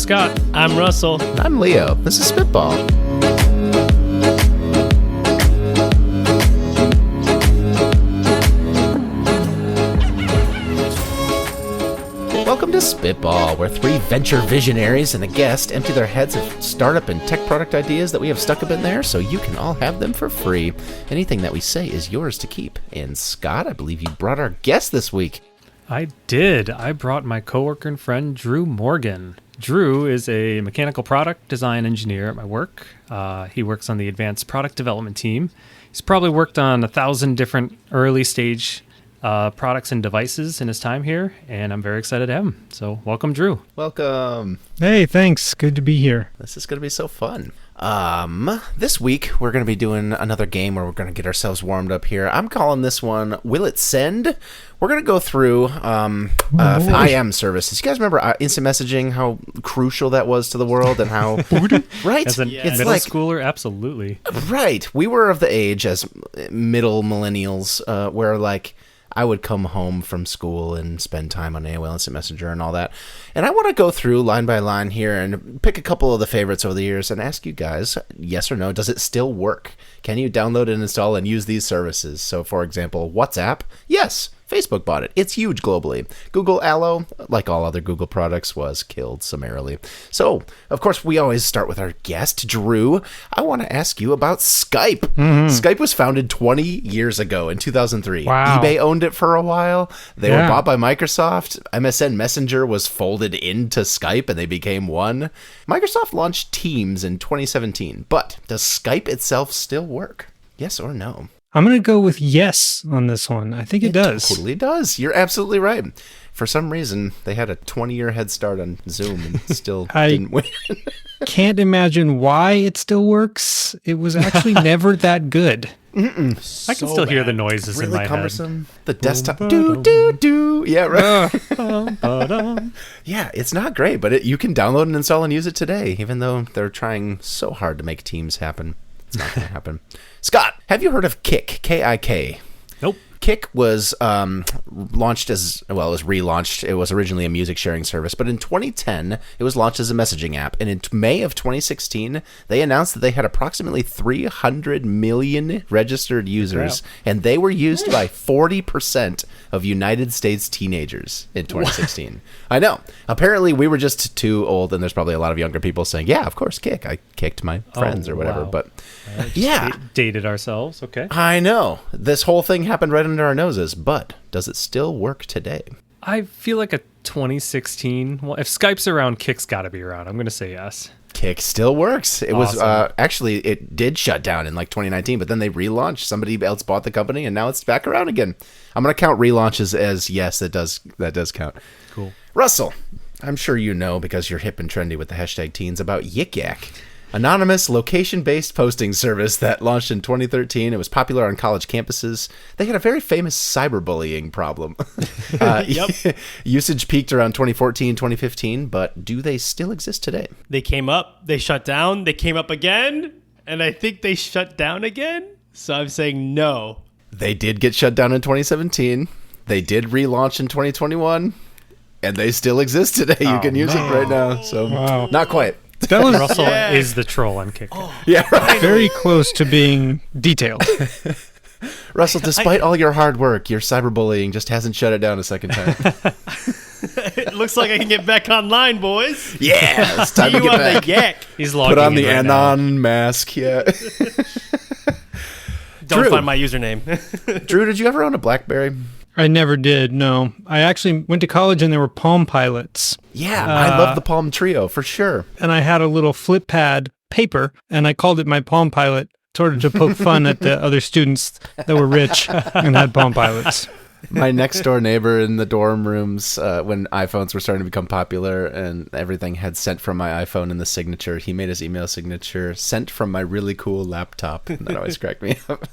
Scott. I'm Russell. I'm Leo. This is Spitball. Welcome to Spitball, where three venture visionaries and a guest empty their heads of startup and tech product ideas that we have stuck up in there so you can all have them for free. Anything that we say is yours to keep. And Scott, I believe you brought our guest this week. I did. I brought my coworker and friend, Drew Morgan. Drew is a mechanical product design engineer at my work. He works on the advanced product development team. He's probably worked on 1,000 different early stage products and devices in his time here, and I'm very excited to have him. So welcome, Drew. Welcome. Hey, thanks. Good to be here. This is going to be so fun. This week, we're going to be doing another game where we're going to get ourselves warmed up here. I'm calling this one, Will It Send? We're going to go through IM services. You guys remember instant messaging, how crucial that was to the world and how... right? As a middle schooler, absolutely. Right. We were of the age as middle millennials where, like, I would come home from school and spend time on AOL Instant Messenger and all that. And I want to go through line by line here and pick a couple of the favorites over the years and ask you guys, yes or no, does it still work? Can you download and install and use these services? So, for example, WhatsApp, yes. Facebook bought it. It's huge globally. Google Allo, like all other Google products, was killed summarily. So, of course, we always start with our guest, Drew. I want to ask you about Skype. Skype was founded 20 years ago in 2003. Wow. eBay owned it for a while. They were bought by Microsoft. MSN Messenger was folded into Skype and they became one. Microsoft launched Teams in 2017. But does Skype itself still work? Yes or no? I'm going to go with yes on this one. I think it does. It totally does. You're absolutely right. For some reason, they had a 20-year head start on Zoom and still didn't win. Can't imagine why it still works. It was actually never that good. I can still hear the noises really in my cumbersome. The desktop. Do. Yeah, right. Yeah, it's not great, but you can download and install and use it today, even though they're trying so hard to make Teams happen. It's not going to happen. Scott, have you heard of Kik? K-I-K. Nope. Kik was launched as, well, it was relaunched. It was originally a music sharing service, but in 2010, it was launched as a messaging app. And in May of 2016, they announced that they had approximately 300 million registered users, and they were used by 40% of United States teenagers in 2016. I know. Apparently, we were just too old, and there's probably a lot of younger people saying, yeah, of course, Kik. I kicked my friends or whatever. Wow. But yeah. Dated ourselves. Okay. I know. This whole thing happened right under our noses, but does it still work today? I feel like a 2016. Well, if Skype's around, Kik's got to be around. I'm going to say yes. Kik still works. It Awesome. was actually, it did shut down in like 2019, but then they relaunched. Somebody else bought the company, and now it's back around again. I'm going to count relaunches as yes, that does count. Cool. Russell, I'm sure you know because you're hip and trendy with the hashtag teens about Yik Yak. Anonymous, location-based posting service that launched in 2013. It was popular on college campuses. They had a very famous cyberbullying problem. Usage peaked around 2014, 2015, but do they still exist today? They came up, they shut down, they came up again, and I think they shut down again. So I'm saying no. They did get shut down in 2017. They did relaunch in 2021, and they still exist today. You can use it right now. So not quite. That was Russell is the troll on Kik. Yeah, right. very close to being detailed. Russell, despite all your hard work, your cyberbullying just hasn't shut it down a second time. It looks like I can get back online, boys. Yeah, it's time to You get are back. the yak. He's logging Put on the in right Anon mask, yeah. Don't Drew. find my username. Drew, did you ever own a BlackBerry? I never did, no. I actually went to college and there were Palm Pilots. Yeah, I love the Palm Trio, for sure. And I had a little flip pad paper, and I called it my Palm Pilot, sort of to poke fun at the other students that were rich and had Palm Pilots. My next door neighbor in the dorm rooms, when iPhones were starting to become popular and everything had sent from my iPhone in the signature, he made his email signature sent from my really cool laptop. And that always cracked me up.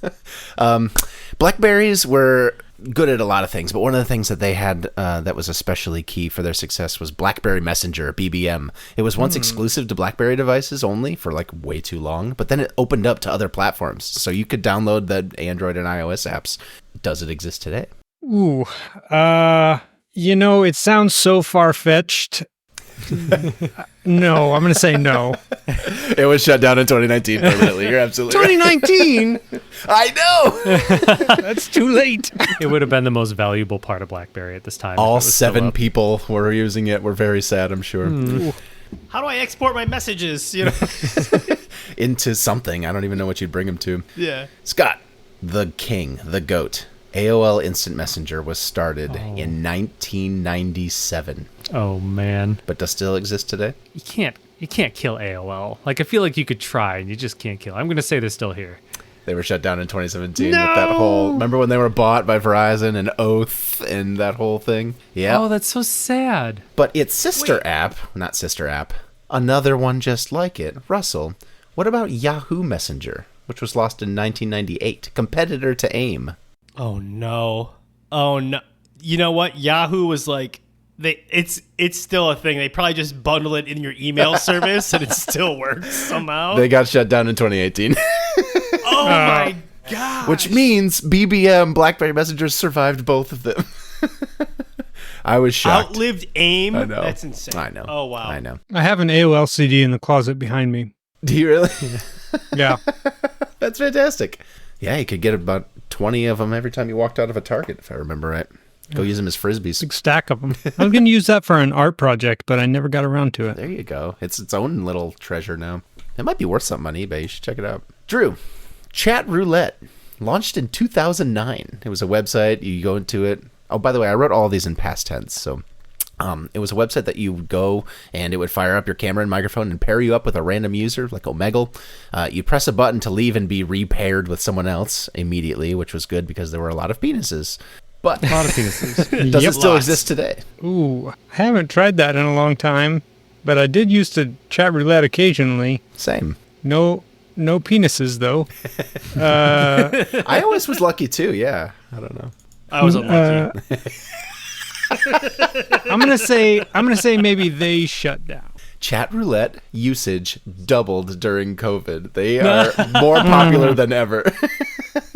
Blackberries were good at a lot of things, but one of the things that they had that was especially key for their success was BlackBerry Messenger, BBM. It was once exclusive to BlackBerry devices only for like way too long, but then it opened up to other platforms. So you could download the Android and iOS apps. Does it exist today? Ooh, it sounds so far-fetched. No, I'm going to say no. It was shut down in 2019 permanently. You're absolutely right. 2019? I know. That's too late. It would have been the most valuable part of BlackBerry at this time. if it All was still 7 up. people who were using it. Were very sad, I'm sure. How do I export my messages? Into something. I don't even know what you'd bring them to. Yeah. Scott, the king, the goat. AOL Instant Messenger was started in 1997, Oh man, but does still exist today. you can't kill AOL. Like I feel like you could try, and you just can't kill it. I'm gonna say they're still here. They were shut down in 2017 with that whole... Remember when they were bought by Verizon and Oath and that whole thing? Yeah. Oh, that's so sad. But its sister app, not sister app, another one just like it. Russell, what about Yahoo Messenger, which was lost in 1998, competitor to AIM? Oh no. You know what? Yahoo was like it's still a thing. They probably just bundle it in your email service and it still works somehow. They got shut down in 2018. Oh my god. Which means BBM, BlackBerry Messengers, survived both of them. I was shocked. Outlived AIM? I know. That's insane. I know. Oh wow. I know. I have an AOL CD in the closet behind me. Do you really? Yeah. That's fantastic. Yeah, you could get about 20 of them every time you walked out of a Target, if I remember right. Go use them as Frisbees. Big stack of them. I was going to use that for an art project, but I never got around to it. There you go. It's its own little treasure now. It might be worth something on eBay. You should check it out. Drew, Chat Roulette launched in 2009. It was a website. You go into it. Oh, by the way, I wrote all of these in past tense. So it was a website that you would go and it would fire up your camera and microphone and pair you up with a random user like Omegle. You press a button to leave and be repaired with someone else immediately, which was good because there were a lot of penises. But A lot of penises. does it still Lots. exist today? Ooh, I haven't tried that in a long time, but I did used to chat roulette occasionally. Same. No penises, though. I always was lucky too. Yeah. I don't know. I was unlucky. I'm gonna say maybe they shut down. Chat roulette usage doubled during COVID. They are more popular than ever.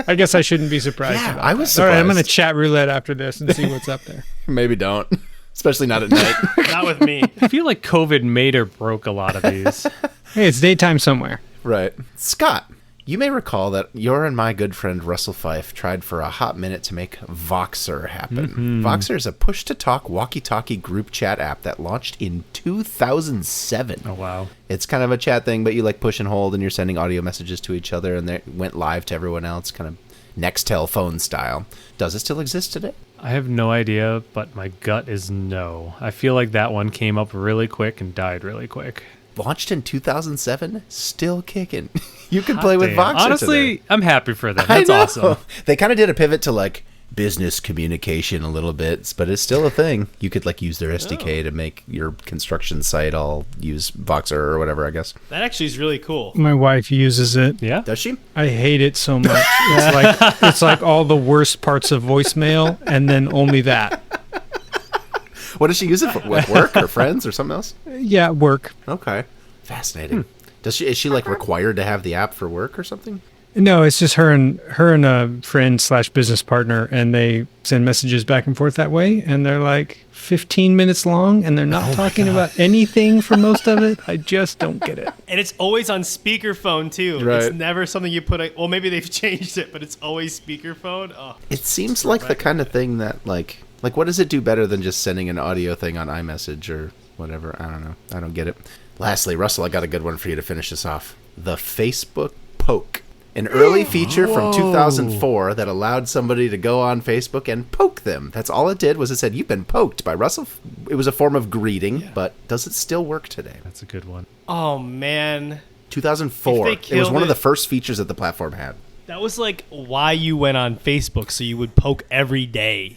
I guess I shouldn't be surprised. Yeah, about I was that. All right, I'm gonna surprised. chat roulette after this and see what's up there. Maybe don't. Especially not at night. Not with me. I feel like COVID made or broke a lot of these. Hey, it's daytime somewhere. Right. Scott, you may recall that your and my good friend Russell Fife tried for a hot minute to make Voxer happen. Voxer is a push-to-talk walkie-talkie group chat app that launched in 2007. Oh wow. It's kind of a chat thing, but you like push and hold and you're sending audio messages to each other and they went live to everyone else, kind of Nextel phone style. Does it still exist today? I have no idea, but my gut is no. I feel like that one came up really quick and died really quick. Launched in 2007, still kicking. You can Hot play with damn. Voxer Honestly, today. I'm happy for them. I That's know. awesome. They kind of did a pivot to like business communication a little bit, but it's still a thing. You could like use their SDK to make your construction site all use Voxer or whatever, I guess. That actually is really cool. My wife uses it. Yeah. Does she? I hate it so much. It's like all the worst parts of voicemail, and then only that. What does she use it for? What, work or friends or something else? Yeah, work. Okay. Fascinating. Is she like required to have the app for work or something? No, it's just her and a friend / business partner, and they send messages back and forth that way, and they're like 15 minutes long, and they're not talking about anything for most of it. I just don't get it. And it's always on speakerphone too. Right. It's never something you put well, maybe they've changed it, but it's always speakerphone. Oh. It seems like the kind of thing that like what does it do better than just sending an audio thing on iMessage or whatever? I don't know. I don't get it. Lastly, Russell, I got a good one for you to finish this off. The Facebook Poke. An early feature from 2004 that allowed somebody to go on Facebook and poke them. That's all it did was it said, "You've been poked by Russell." It was a form of greeting, but does it still work today? That's a good one. Oh man. 2004. If they It was one of killed the it- first features that the platform had. That was like why you went on Facebook, so you would poke every day.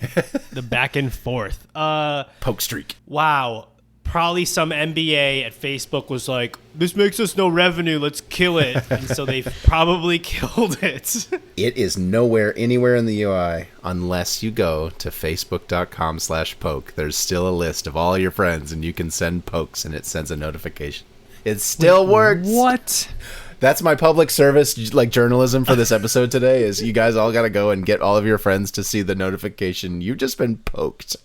The back and forth. Poke streak. Wow. Probably some MBA at Facebook was like, this makes us no revenue, let's kill it. And so they probably killed it. It is nowhere anywhere in the UI unless you go to facebook.com/poke. There's still a list of all your friends and you can send pokes and it sends a notification. It still works. What? That's my public service like journalism for this episode today is you guys all got to go and get all of your friends to see the notification. You've just been poked.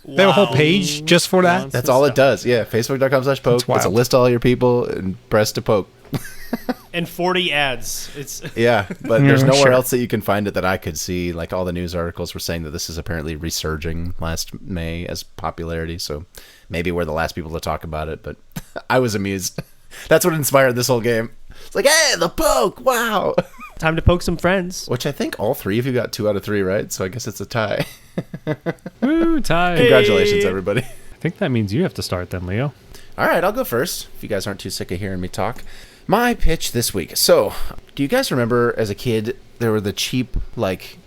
They have a whole page just for that. That's all it does. Yeah, facebook.com/poke. That's wild. It's a list of all your people and press to poke. And 40 ads. It's Yeah, but Yeah, there's nowhere sure. else that you can find it that I could see. Like all the news articles were saying that this is apparently resurging last May as popularity. So maybe we're the last people to talk about it, but I was amused. That's what inspired this whole game. It's like, hey, the poke, wow. time to poke some friends. Which I think all three of you got 2 out of 3, right? So I guess it's a tie. Woo, tie. Congratulations, everybody. I think that means you have to start then, Leo. All right, I'll go first, if you guys aren't too sick of hearing me talk. My pitch this week. So, do you guys remember as a kid, there were the cheap,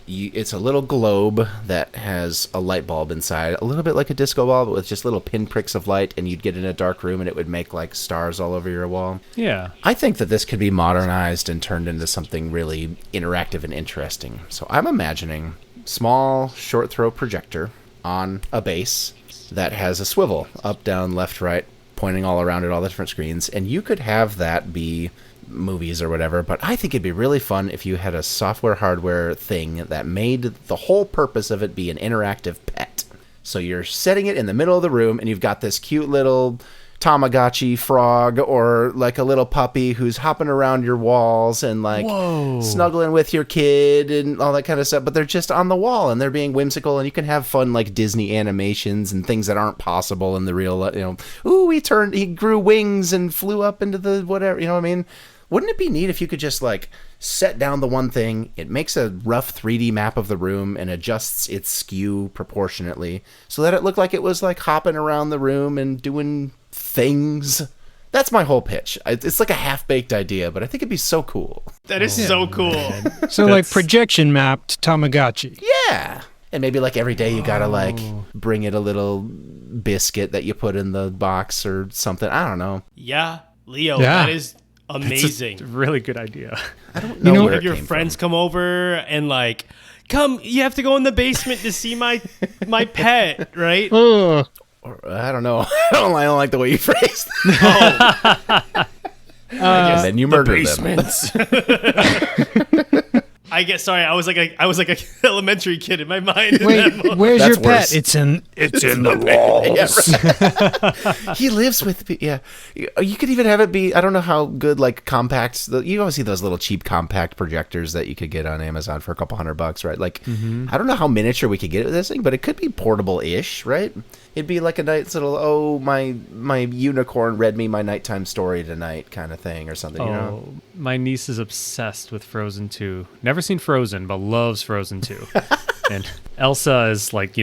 it's a little globe that has a light bulb inside, a little bit like a disco ball, but with just little pinpricks of light, and you'd get in a dark room and it would make like stars all over your wall? Yeah. I think that this could be modernized and turned into something really interactive and interesting. So I'm imagining small short throw projector on a base that has a swivel up, down, left, right, pointing all around at all the different screens, and you could have that be movies or whatever, but I think it'd be really fun if you had a software hardware thing that made the whole purpose of it be an interactive pet. So you're setting it in the middle of the room and you've got this cute little Tamagotchi frog or like a little puppy who's hopping around your walls and like Whoa. snuggling with your kid and all that kind of stuff, but they're just on the wall and they're being whimsical, and you can have fun like Disney animations and things that aren't possible in the real, ooh, he grew wings and flew up into the whatever, you know what I mean? Wouldn't it be neat if you could just like set down the one thing, it makes a rough 3D map of the room and adjusts its skew proportionately so that it looked like it was like hopping around the room and doing things? That's my whole pitch. It's like a half-baked idea, but I think it'd be so cool. That is so cool. So like projection mapped Tamagotchi. Yeah. And maybe like every day you gotta like bring it a little biscuit that you put in the box or something. I don't know. Yeah, Leo, Yeah. that is amazing. Really good idea. I don't know, know, where Have it your came friends from. come over and like, come, you have to go in the basement to see my pet, right? Oh, Or, I don't know. I don't like the way you phrased it. And then you murder them. I guess. Sorry, I was like a elementary kid in my mind. wait, where's That's your pet? worse. It's in the walls. Yeah, right. He lives with. Yeah, you could even have it be. I don't know how good like compact. You always see those little cheap compact projectors that you could get on Amazon for a couple $100, right? Like, I don't know how miniature we could get with this thing, but it could be portable-ish, right? It'd be like a nice little, my unicorn read me my nighttime story tonight kind of thing or something, you know? Oh, my niece is obsessed with Frozen 2. Never seen Frozen, but loves Frozen 2. And Elsa is like,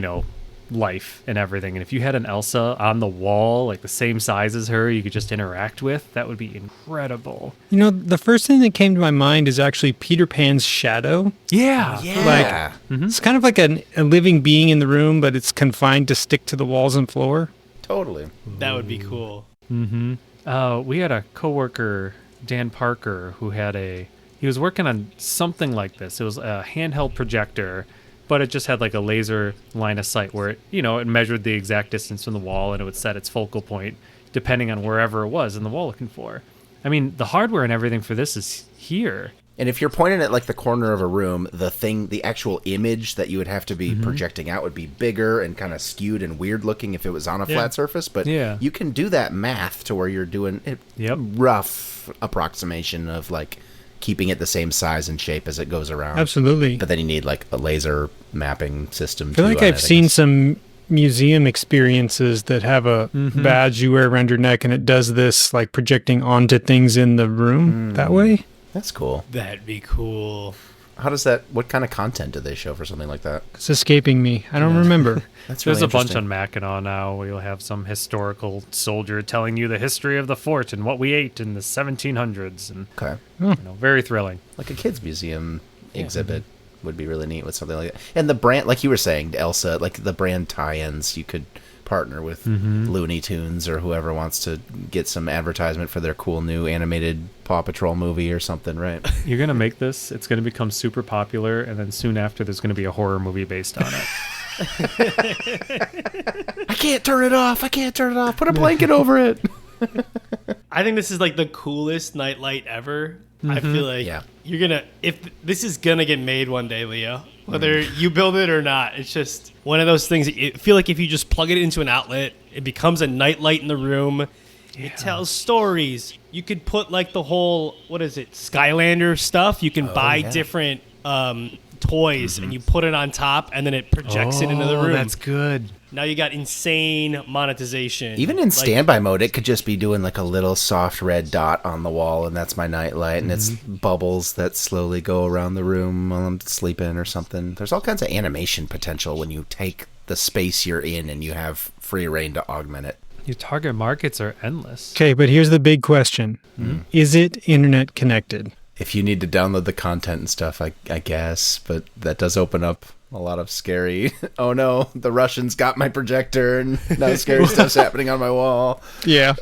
life and everything. And if you had an Elsa on the wall, like the same size as her, you could just interact with, that would be incredible. The first thing that came to my mind is actually Peter Pan's shadow. Yeah. Yeah. It's kind of like a living being in the room, but it's confined to stick to the walls and floor. Totally. That would be cool. We had a coworker, Dan Parker, who he was working on something like this. It was a handheld projector, but it just had like a laser line of sight where it measured the exact distance from the wall and it would set its focal point depending on wherever it was in the wall looking for. I mean, the hardware and everything for this is here. And if you're pointing at like the corner of a room, the actual image that you would have to be projecting out would be bigger and kind of skewed and weird looking if it was on a flat surface. But you can do that math to where you're doing a rough approximation of like keeping it the same size and shape as it goes around. Absolutely. But then you need like a laser mapping system. I feel like I've seen some museum experiences that have a badge you wear around your neck and it does this like projecting onto things in the room that way. That's cool. That'd be cool. What kind of content do they show for something like that? It's escaping me. I don't remember. That's There's really a bunch interesting. on Mackinac now where you'll have some historical soldier telling you the history of the fort and what we ate in the 1700s. And, Okay. very thrilling. Like a kids museum exhibit would be really neat with something like that. And the brand, like you were saying, Elsa, like the brand tie-ins, you could partner with Looney Tunes or whoever wants to get some advertisement for their cool new animated Paw Patrol movie or something, right? You're going to make this, it's going to become super popular, and then soon after there's going to be a horror movie based on it. I can't turn it off. Put a blanket over it. I think this is like the coolest nightlight ever. I feel like Yeah. you're gonna, if this is gonna get made one day, Leo, Whether you build it or not, it's just one of those things. I feel like if you just plug it into an outlet, it becomes a nightlight in the room. Yeah. It tells stories. You could put like the whole, what is it, Skylander stuff. You can buy different toys and you put it on top and then it projects it into the room. That's good. Now you got insane monetization. Even in standby mode, it could just be doing like a little soft red dot on the wall, and that's my nightlight, and it's bubbles that slowly go around the room while I'm sleeping or something. There's all kinds of animation potential when you take the space you're in and you have free reign to augment it. Your target markets are endless. Okay, but here's the big question. Is it internet connected? If you need to download the content and stuff, I guess, but that does open up a lot of scary, oh no, the Russians got my projector and now scary stuff's happening on my wall. Yeah.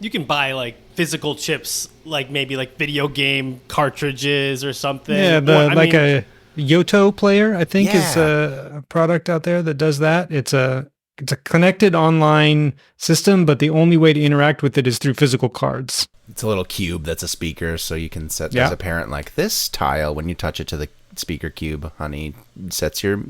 You can buy like physical chips, like maybe like video game cartridges or something. Yeah, a Yoto player, I think, is Yeah. a product out there that does that. It's a connected online system, but the only way to interact with it is through physical cards. It's a little cube that's a speaker, so you can set Yeah. as a parent, like this tile, when you touch it to the speaker cube, honey, sets your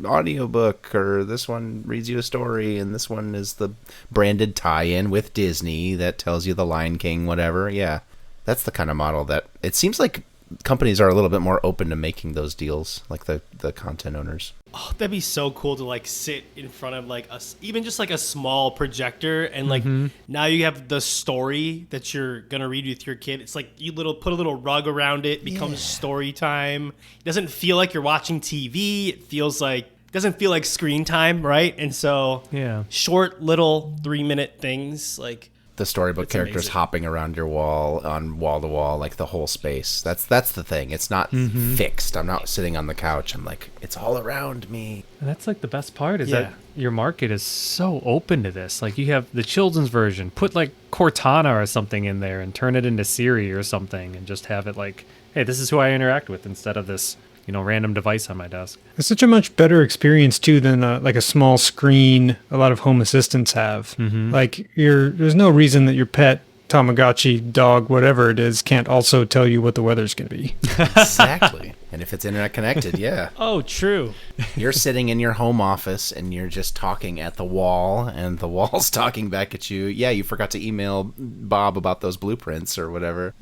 audiobook, or this one reads you a story, and this one is the branded tie-in with Disney that tells you the Lion King, whatever. Yeah, that's the kind of model that it seems like companies are a little bit more open to making those deals, like the content owners. Oh, that'd be so cool to like sit in front of like even just like a small projector and like now you have the story that you're gonna read with your kid. It's like you put a little rug around it, becomes story time. It doesn't feel like you're watching TV. It doesn't feel like screen time, right? And so short little 3-minute things like The storybook characters amazing. hopping around your wall, on wall to wall, like the whole space. That's the thing. It's not fixed. I'm not sitting on the couch. I'm like, it's all around me. And that's like the best part is that your market is so open to this. Like you have the children's version, put like Cortana or something in there and turn it into Siri or something and just have it like, hey, this is who I interact with instead of this, random device on my desk. It's such a much better experience too than like a small screen a lot of home assistants have. Like there's no reason that your pet, Tamagotchi, dog, whatever it is, can't also tell you what the weather's going to be. Exactly. And if it's internet connected, yeah. oh, true. You're sitting in your home office and you're just talking at the wall and the wall's talking back at you. Yeah, you forgot to email Bob about those blueprints or whatever.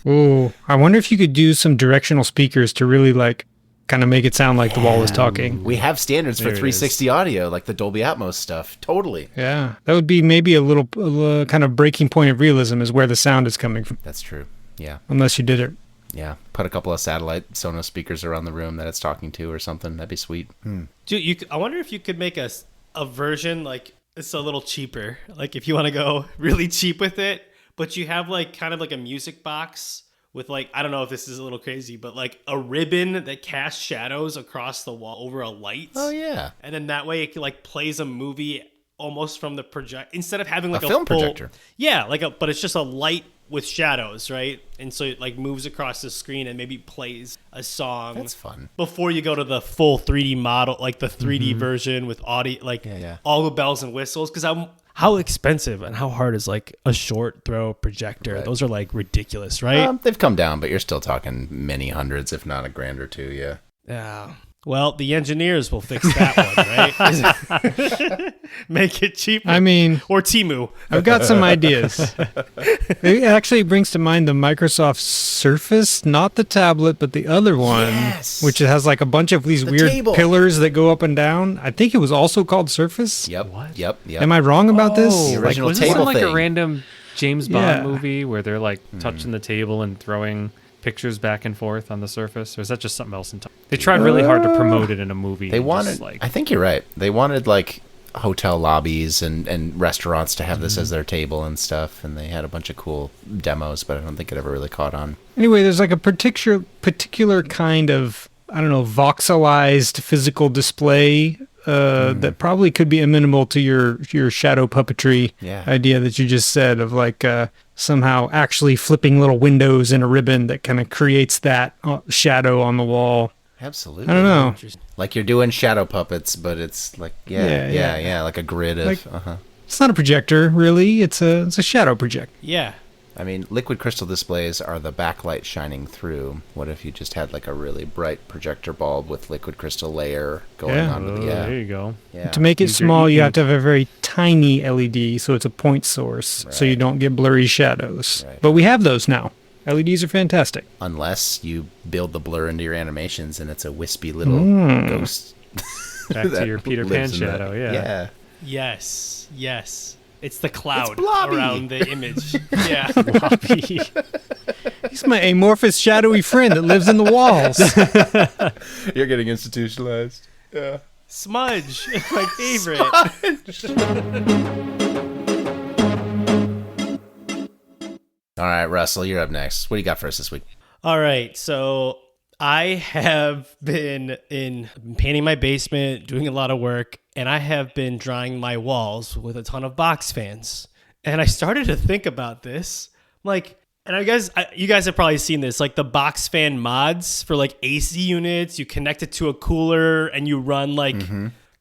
Ooh, I wonder if you could do some directional speakers to really like kind of make it sound like the wall is talking. We have standards for There it 360 audio, like the Dolby Atmos stuff. Totally. Yeah, that would be maybe a little kind of breaking point of realism is where the sound is coming from, That's true. Yeah. unless you did it. Yeah. Put a couple of satellite Sonos speakers around the room that it's talking to or something. That'd be sweet. Dude, I wonder if you could make a version like it's a little cheaper. Like if you want to go really cheap with it, but you have like kind of like a music box with like, I don't know if this is a little crazy, but like a ribbon that casts shadows across the wall over a light. Oh, yeah. And then that way it like plays a movie almost from the project instead of having like A film full, projector. Yeah, but it's just a light with shadows, right? And so it like moves across the screen and maybe plays a song. That's fun. Before you go to the full 3D model, like the 3D version with audio, like all the bells and whistles. Because how expensive and how hard is like a short throw projector? Those are like ridiculous, right? They've come down, but you're still talking many hundreds, if not $1,000 or $2,000. Yeah. Yeah. Well, the engineers will fix that one, right? Make it cheaper. I mean, or Temu. I've got some ideas. It actually brings to mind the Microsoft Surface, not the tablet, but the other one, Yes. which has like a bunch of these weird table. pillars that go up and down. I think it was also called Surface. Yep. What? Yep. Am I wrong about this? The original was this table in like thing. a random James Bond Yeah. movie where they're like touching the table and throwing pictures back and forth on the surface, or is that just something else? They tried really hard to promote it in a movie. They and wanted, just, like, I think you're right. They wanted like hotel lobbies and restaurants to have this as their table and stuff, and they had a bunch of cool demos, but I don't think it ever really caught on. Anyway, there's like a particular kind of, I don't know, voxelized physical display that probably could be amenable to your shadow puppetry idea that you just said of like somehow actually flipping little windows in a ribbon that kind of creates that shadow on the wall. Absolutely. I don't know. Like you're doing shadow puppets, but it's like like a grid of Like- It's not a projector, really. It's a shadow projector. Yeah. I mean, liquid crystal displays are the backlight shining through. What if you just had like a really bright projector bulb with liquid crystal layer going onto the... There you go. Yeah. To make it Use your small, you ink. have to have a very tiny LED, so it's a point source, so you Right. don't get blurry shadows. Right. But we have those now. LEDs are fantastic. Unless you build the blur into your animations and it's a wispy little ghost. Back to that your Peter Pan lives in shadow, that. yeah. Yes. It's the cloud blobby. around the image. Yeah. Pappy. He's my amorphous, shadowy friend that lives in the walls. You're getting institutionalized. Yeah. Smudge, my favorite. All right, Russell, you're up next. What do you got for us this week? All right, so I have been painting my basement, doing a lot of work, and I have been drawing my walls with a ton of box fans. And I started to think about this, like, and you guys have probably seen this, like the box fan mods for like AC units. You connect it to a cooler and you run like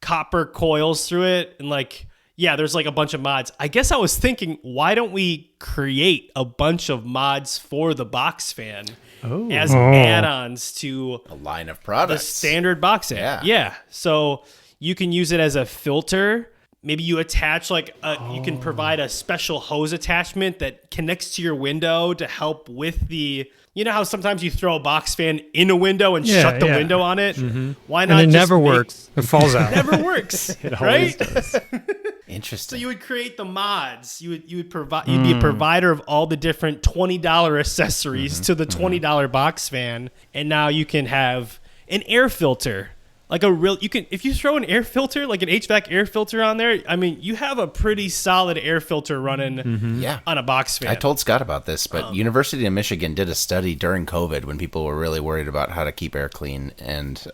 copper coils through it, and like, yeah, there's like a bunch of mods. I guess I was thinking, why don't we create a bunch of mods for the box fan as add-ons to A line of the products. standard box fan? Yeah. So you can use it as a filter. Maybe you attach like you can provide a special hose attachment that connects to your window to help with the. You know how sometimes you throw a box fan in a window and shut the window on it? Why not? And it just never make- works. It falls out. Never works, It always right? does. Interesting. So you would create the mods. You'd provide. You'd be a provider of all the different $20 accessories to the $20 box fan, and now you can have an air filter, like a real. You can if you throw an air filter, like an HVAC air filter on there. I mean, you have a pretty solid air filter running yeah. on a box fan. I told Scott about this, but University of Michigan did a study during COVID when people were really worried about how to keep air clean, and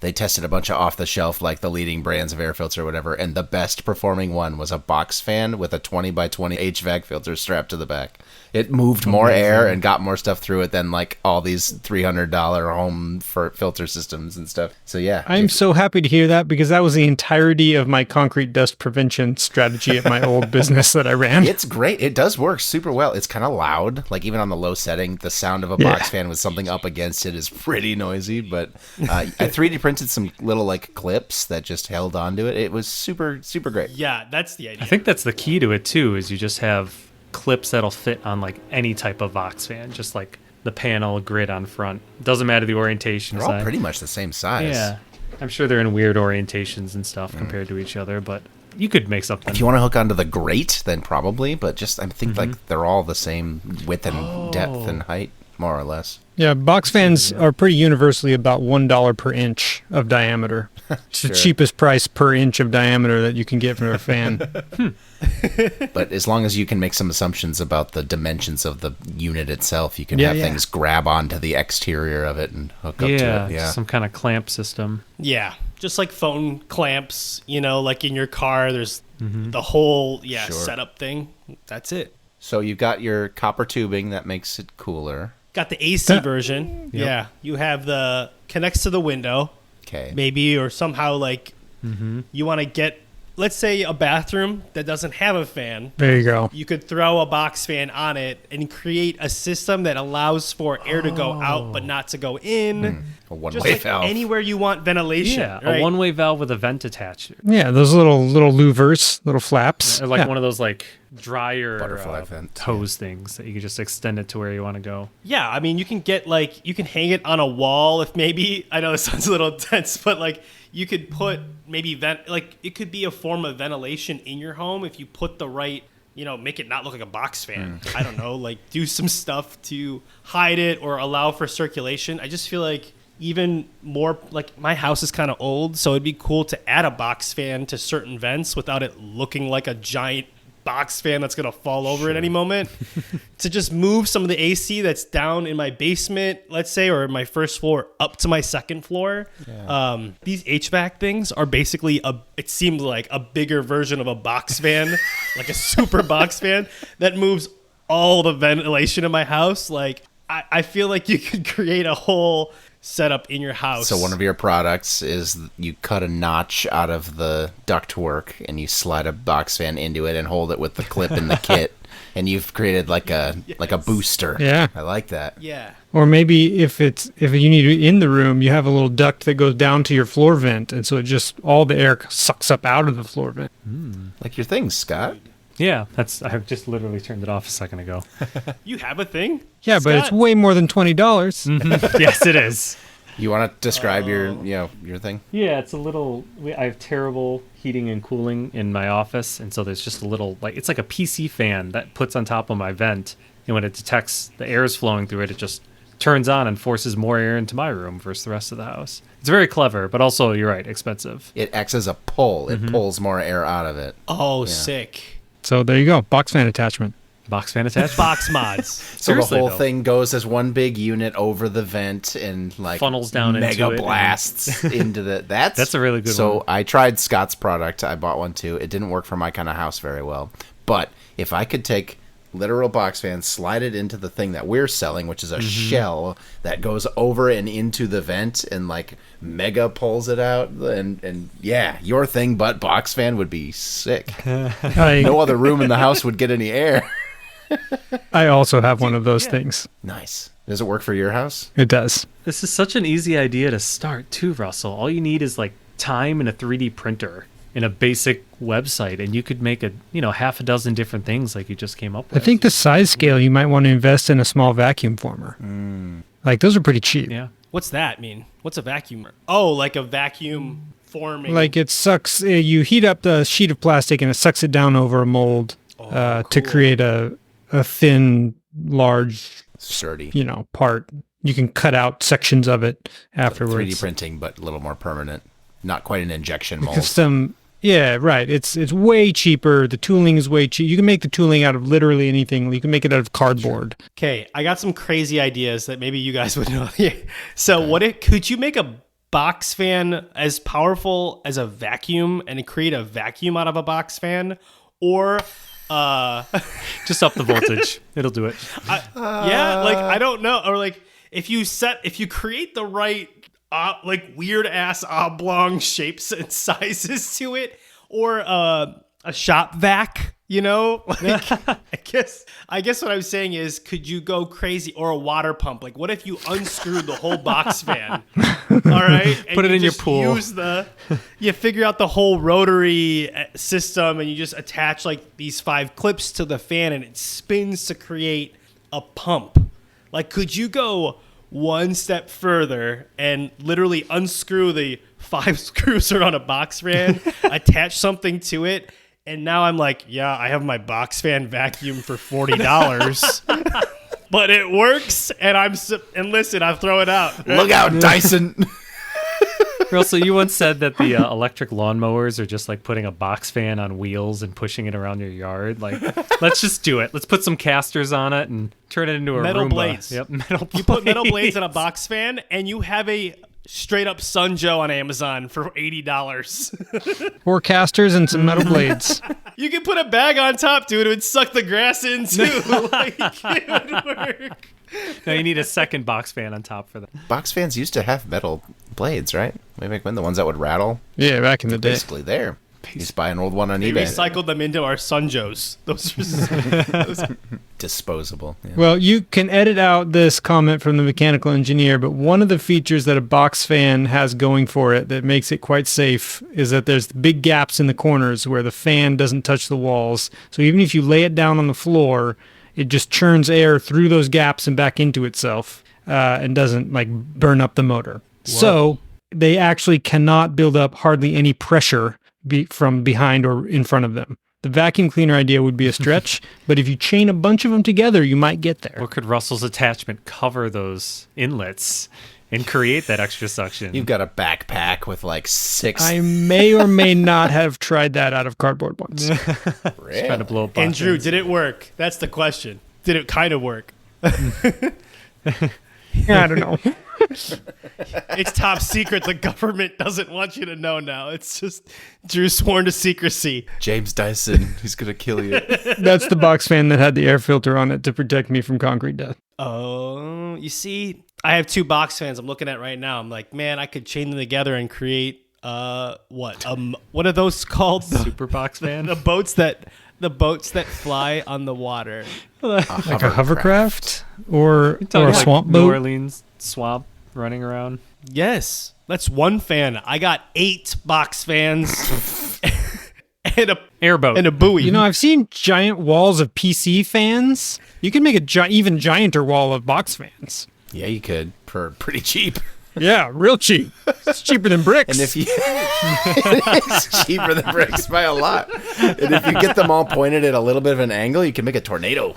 they tested a bunch of off-the-shelf, like the leading brands of air filter or whatever, and the best performing one was a box fan with a 20 by 20 HVAC filter strapped to the back. It moved more air and got more stuff through it than like all these $300 home filter systems and stuff. So yeah, I'm so happy to hear that, because that was the entirety of my concrete dust prevention strategy at my old business that I ran. it's great. It does work super well. It's kind of loud. Like even on the low setting, the sound of a box fan with something up against it is pretty noisy. But I 3D printed some little like clips that just held onto it. It was super, super great. Yeah, that's the idea. I think that's the key to it too, is you just have clips that'll fit on like any type of box fan, just like the panel grid on front. Doesn't matter the orientation. They're all pretty much the same size. Yeah. I'm sure they're in weird orientations and stuff compared to each other, but you could make something. If you want to hook onto the grate, then probably. But just I think like they're all the same width and depth and height, more or less. Yeah, box fans are pretty universally about $1 per inch of diameter. It's the cheapest price per inch of diameter that you can get from a fan. But as long as you can make some assumptions about the dimensions of the unit itself, you can have things grab onto the exterior of it and hook up to it. Yeah. Some kind of clamp system. Yeah, just like phone clamps, like in your car, there's the whole setup thing. That's it. So you've got your copper tubing that makes it cooler. Got the AC version. Yep. Yeah, you have the connects to the window, Okay. maybe, or somehow like you want to get, let's say, a bathroom that doesn't have a fan. There you go. You could throw a box fan on it and create a system that allows for air to go out but not to go in. A one-way Just like valve. anywhere you want ventilation. Yeah, right? a one-way valve with a vent attached. Yeah, those little louvers, little flaps. Or like Yeah. one of those like dryer Butterfly vent, hose things that you can just extend it to where you want to go. Yeah, I mean, you can get you can hang it on a wall if maybe, I know this sounds a little dense, but like you could put maybe it could be a form of ventilation in your home if you put the right, make it not look like a box fan. I don't know, like do some stuff to hide it or allow for circulation. I just feel like even more, like my house is kind of old, so it'd be cool to add a box fan to certain vents without it looking like a giant box fan that's going to fall over at any moment. To just move some of the AC that's down in my basement, let's say, or my first floor up to my second floor. These HVAC things are basically it seems like a bigger version of a box fan, like a super box fan that moves all the ventilation in my house. Like I feel like you could create a whole setup in your house. So one of your products is you cut a notch out of the ductwork and you slide a box fan into it and hold it with the clip in the kit, and you've created like a booster. Yeah. I like that. Yeah. Or maybe if you need it in the room, you have a little duct that goes down to your floor vent, and so it just all the air sucks up out of the floor vent. Like your things, Scott. Yeah, I've just literally turned it off a second ago. You have a thing? Yeah, but it's Scott? way more than $20. Yes, it is. You want to describe your thing? Yeah, it's a little. I have terrible heating and cooling in my office, and so there's just a little it's like a PC fan that puts on top of my vent, and when it detects the air is flowing through it, it just turns on and forces more air into my room versus the rest of the house. It's very clever, but also you're right, expensive. It acts as a pull. It pulls more air out of it. Oh, sick. So there you go, box fan attachment. Box fan attachment. Box mods. So Seriously, the whole though. thing goes as one big unit over the vent and like Funnels down into mega it blasts into the. That's a really good so one. I tried Scott's product. I bought one too. It didn't work for my kind of house very well. But if I could take literal box fan, slide it into the thing that we're selling, which is a shell that goes over and into the vent and like mega pulls it out, and yeah, your thing but box fan would be sick. No other room in the house would get any air. I also have one of those things. Nice. Does it work for your house? It does. This is such an easy idea to start too, Russell. All you need is like time and a 3D printer and a basic website, and you could make half a dozen different things like you just came up I with. think the size scale, you might want to invest in a small vacuum former. Like those are pretty cheap. Yeah. What's that mean? What's a vacuum? Oh, like a vacuum forming. Like it sucks. You heat up the sheet of plastic and it sucks it down over a mold to create a thin, large, Sturdy. part. You can cut out sections of it afterwards. 3D printing, but a little more permanent. Not quite an injection mold. Yeah, right. It's way cheaper. The tooling is way cheap. You can make the tooling out of literally anything. You can make it out of cardboard. Okay, I got some crazy ideas that maybe you guys would know. So could you make a box fan as powerful as a vacuum and create a vacuum out of a box fan? Or Just up the voltage. It'll do it. I don't know. Or like if you create the right weird ass oblong shapes and sizes to it, or a shop vac, I guess what I'm saying is, could you go crazy? Or a water pump? Like, what if you unscrewed the whole box fan? All right, and Put it in your just pool. You figure out the whole rotary system, and you just attach like these 5 clips to the fan, and it spins to create a pump. Like, could you go one step further and literally unscrew the 5 screws around a box fan, attach something to it, and now I'm like, yeah, I have my box fan vacuum for $40, but it works, and listen, I'll throw it out. Look out, Dyson. Russell, you once said that the electric lawnmowers are just like putting a box fan on wheels and pushing it around your yard. Like, let's just do it. Let's put some casters on it and turn it into a Metal Roomba. blades. Yep, metal blades. You put metal blades in a box fan, and you have a straight up Sun Joe on Amazon for $80. 4 casters and some metal blades. You can put a bag on top, dude. It would suck the grass in too. Like, it would work. No, you need a second box fan on top for that. Box fans used to have metal blades, right? Way back when, the ones that would rattle. Yeah, back in the day. Basically there. You just buy an old one on We eBay. recycled them into our Sun Joes. Those Disposable. Yeah. Well, you can edit out this comment from the mechanical engineer, but one of the features that a box fan has going for it that makes it quite safe is that there's big gaps in the corners where the fan doesn't touch the walls. So even if you lay it down on the floor, it just churns air through those gaps and back into itself and doesn't like burn up the motor. So they actually cannot build up hardly any pressure from behind or in front of them. The vacuum cleaner idea would be a stretch, but if you chain a bunch of them together, you might get there. Or could Russell's attachment cover those inlets and create that extra suction? You've got a backpack with like 6. I may or may not have tried that out of cardboard once. Trying to blow up box And Drew, fans. did it work? That's the question. Did it kind of work? I don't know. It's top secret. The government doesn't want you to know now. It's just Drew sworn to secrecy. James Dyson, he's going to kill you. That's the box fan that had the air filter on it to protect me from concrete death. Oh, you see, I have 2 box fans I'm looking at right now. I'm like, man, I could chain them together and create what are those called? Super box fan? The boats that the boats that fly on the water. Like a hovercraft or a Like swamp New boat. Orleans swamp running around. Yes, that's one fan. I got 8 box fans and Airboat. a buoy. You know, I've seen giant walls of PC fans. You can make a even gianter wall of box fans. Yeah, you could for pretty cheap. Yeah, real cheap. It's cheaper than bricks. And if you, it's cheaper than bricks by a lot. And if you get them all pointed at a little bit of an angle, you can make a tornado.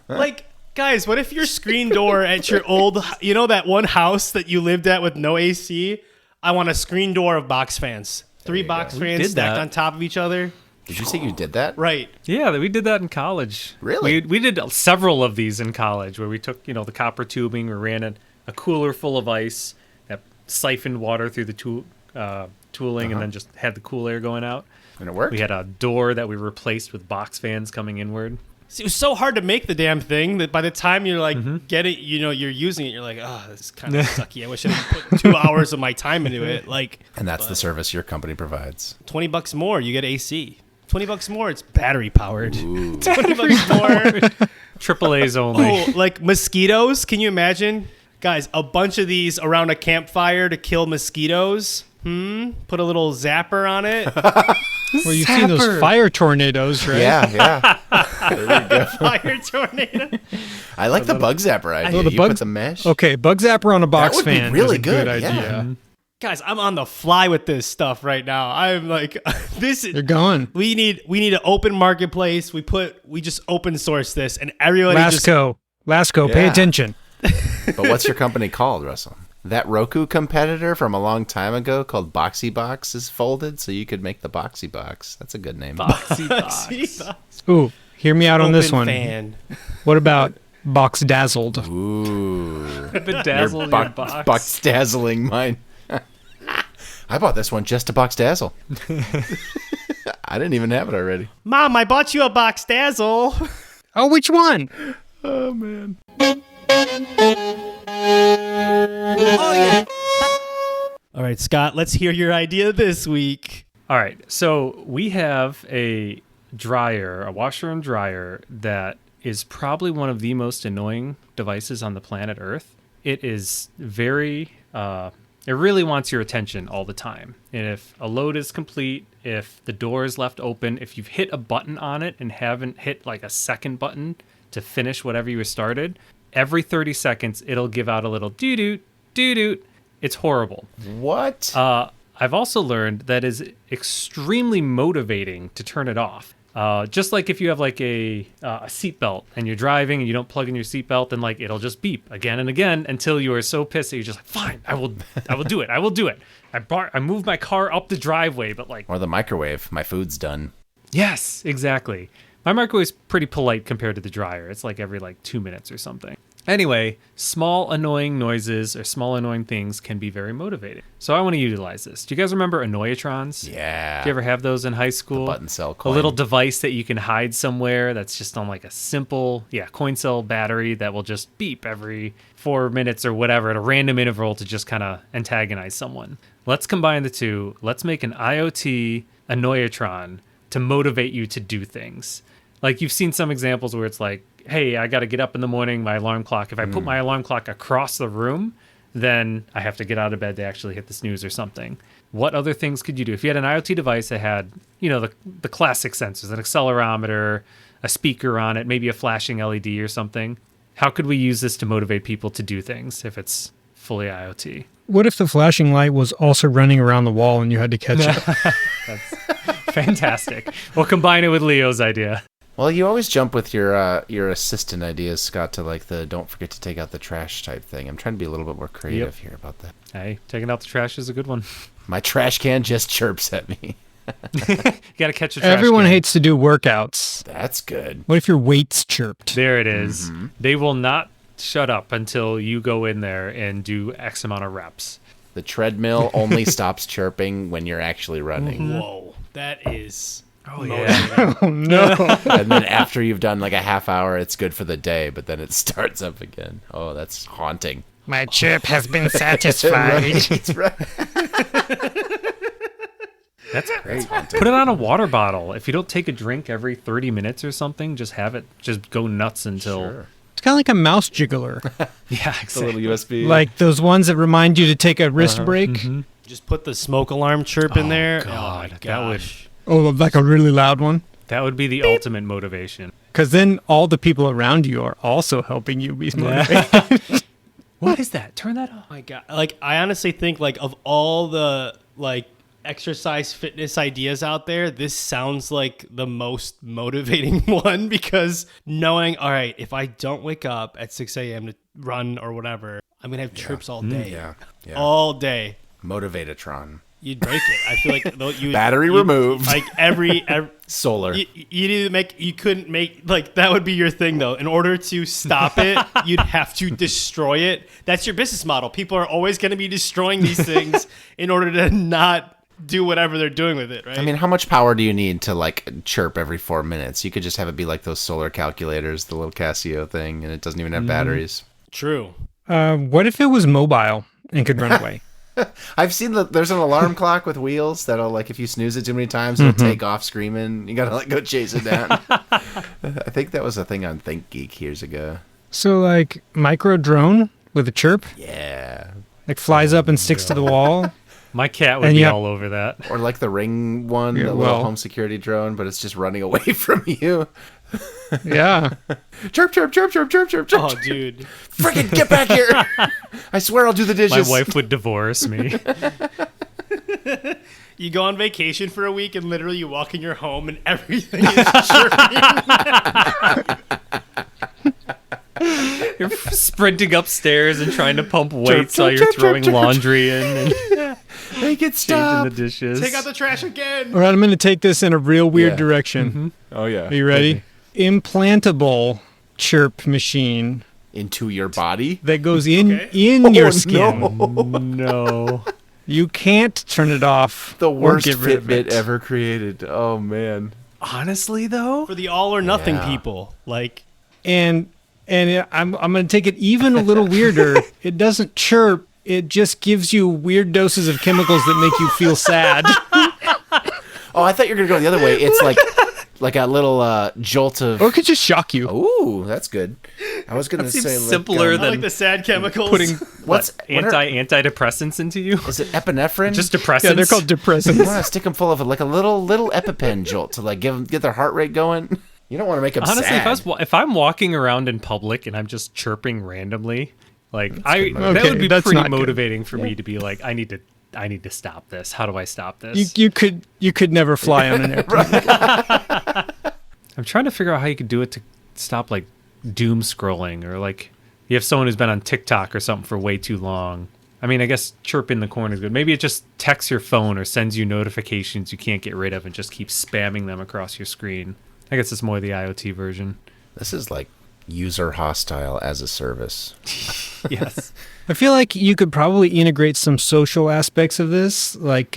like, guys, what if your screen door at your old, you know, that one house that you lived at with no AC? I want a screen door of box fans. 3 box fans did stacked that. on top of each other. Did you say you did that? Right. Yeah, we did that in college. Really? We did several of these in college where we took, the copper tubing, we ran a cooler full of ice that siphoned water through the tooling and then just had the cool air going out. And it worked? We had a door that we replaced with box fans coming inward. See, it was so hard to make the damn thing that by the time you're like, get it, you're using it, you're like, oh, this is kind of sucky. I wish I didn't put 2 hours of my time into it. And that's the service your company provides. $20 more, you get AC. $20 more, it's battery powered. $20 more. Triple A's only. Oh, like mosquitoes. Can you imagine? Guys, a bunch of these around a campfire to kill mosquitoes. Put a little zapper on it. Well, you've seen those fire tornadoes, right? Yeah. There we go. Fire tornado. I like the bug zapper idea. the You bug- put the mesh. Okay, bug zapper on a box That would be fan really is a good good, idea. yeah. Guys, I'm on the fly with this stuff right now. I'm like, this is. They're going. We need an open marketplace. We just open source this, and everybody just. Lasco, pay Yeah. attention. But what's your company called, Russell? That Roku competitor from a long time ago called Boxy Box is folded, so you could make the Boxy Box. That's a good name. Boxy box. Ooh, hear me out on this Open one. fan. What about Box Dazzled? Ooh. Bedazzle your box. Box dazzling mine. I bought this one just to box dazzle. I didn't even have it already. Mom, I bought you a box dazzle. Oh, which one? Oh, man. All right, Scott, let's hear your idea this week. All right, so we have a dryer, a washer and dryer that is probably one of the most annoying devices on the planet Earth. It is very, it really wants your attention all the time. And if a load is complete, if the door is left open, if you've hit a button on it and haven't hit like a second button to finish whatever you started, every 30 seconds, it'll give out a little doo-doot, doo-doot. It's horrible. What? I've also learned that is extremely motivating to turn it off. Just like if you have like a seatbelt and you're driving and you don't plug in your seatbelt, then like it'll just beep again and again until you are so pissed that you're just like, fine, I will do it. I will do it. I moved my car up the driveway, but like, Or the microwave. My food's done. yes, exactly. My microwave's pretty polite compared to the dryer. It's like every like 2 minutes or something. Anyway, small annoying noises or small annoying things can be very motivating. So I want to utilize this. Do you guys remember Annoy-a-Trons? Yeah. Did you ever have those in high school? button cell A coin. little device that you can hide somewhere that's just on like a simple, coin cell battery that will just beep every 4 minutes or whatever at a random interval to just kind of antagonize someone. Let's combine the two. Let's make an IoT Annoy-a-Tron to motivate you to do things. Like you've seen some examples where it's like, hey, I got to get up in the morning, my alarm clock. If I put my alarm clock across the room, then I have to get out of bed to actually hit the snooze or something. What other things could you do? If you had an IoT device that had, the classic sensors, an accelerometer, a speaker on it, maybe a flashing LED or something, how could we use this to motivate people to do things if it's fully IoT? What if the flashing light was also running around the wall and you had to catch it? That's fantastic. We'll combine it with Leo's idea. Well, you always jump with your assistant ideas, Scott, to like the don't forget to take out the trash type thing. I'm trying to be a little bit more creative here about that. Hey, taking out the trash is a good one. My trash can just chirps at me. You got to catch a trash Everyone can. hates to do workouts. That's good. What if your weights chirped? There it is. They will not shut up until you go in there and do X amount of reps. The treadmill only stops chirping when you're actually running. Whoa, that is. Oh, yeah. Oh, no. And then after you've done like a half hour, it's good for the day, but then it starts up again. Oh, that's haunting. My chirp has been satisfied. That's right. That's great. Put it on a water bottle. If you don't take a drink every 30 minutes or something, just have it just go nuts until... Sure. It's kind of like a mouse jiggler. Yeah, The exactly. little USB. Like those ones that remind you to take a wrist break. Just put the smoke alarm chirp in there. God, oh my that would- gosh. Oh, like a really loud one. That would be the ultimate motivation. Because then all the people around you are also helping you be motivated. What is that? Turn that off. Oh my god. Like I honestly think like of all the like exercise fitness ideas out there, this sounds like the most motivating one because knowing, all right, if I don't wake up at 6 a.m. to run or whatever, I'm gonna have trips all day. Yeah. All day. Motivate-a-tron. You'd break it. I feel like you Battery removed. Like every Solar. you couldn't make like that would be your thing though. In order to stop it, you'd have to destroy it. That's your business model. People are always going to be destroying these things in order to not do whatever they're doing with it, right? I mean, how much power do you need to like chirp every 4 minutes? You could just have it be like those solar calculators, the little Casio thing, and it doesn't even have batteries. True. What if it was mobile and could run away? I've seen there's an alarm clock with wheels that'll like if you snooze it too many times, it'll take off screaming. You gotta like go chase it down. I think that was a thing on Think Geek years ago. So like micro drone with a chirp, Yeah. like flies up and sticks to the wall. My cat would And be yeah. all over that. Or like the Ring one, Yeah, the little well- home security drone, but it's just running away from you. Yeah. Chirp, chirp, chirp, chirp, chirp, chirp, chirp. Oh, dude. Freaking get back here. I swear I'll do the dishes. My wife would divorce me. You go on vacation for a week and literally you walk in your home and everything is chirping. You're sprinting upstairs and trying to pump weights chirp, while you're chirp, throwing chirp, chirp. laundry in and Make it changing stop. the dishes. Take out the trash again. All right, I'm going to take this in a real weird Yeah. direction. Oh yeah. Are you ready? Implantable chirp machine Into your body? that goes in Okay. your Oh, skin. No. You can't turn it off. The or worst get rid of Fitbit it. ever created. Oh man. Honestly, though, For the all or nothing Yeah. people. Like, And I'm going to take it even a little weirder. It doesn't chirp. It just gives you weird doses of chemicals that make you feel sad. Oh, I thought you were gonna go the other way. It's like a little jolt of. Or it could just shock you. Ooh, that's good. I was gonna seems say simpler I than like the sad chemicals. putting What's what are- antidepressants into you. Is it epinephrine? Just depressants. Yeah, they're called You depressants. want to stick them full of like a little EpiPen jolt to like get their heart rate going. You don't want to make them Honestly, sad. if I'm walking around in public and I'm just chirping randomly, like that Okay, would be that's pretty not good. motivating for me to be like, I need to stop this. How do I stop this? You could never fly on an airplane. I'm trying to figure out how you could do it to stop like doom scrolling or like you have someone who's been on TikTok or something for way too long. I mean, I guess chirp in the corner is good. Maybe it just texts your phone or sends you notifications you can't get rid of and just keeps spamming them across your screen. I guess it's more the IoT version. This is like user hostile as a service. Yes. I feel like you could probably integrate some social aspects of this, like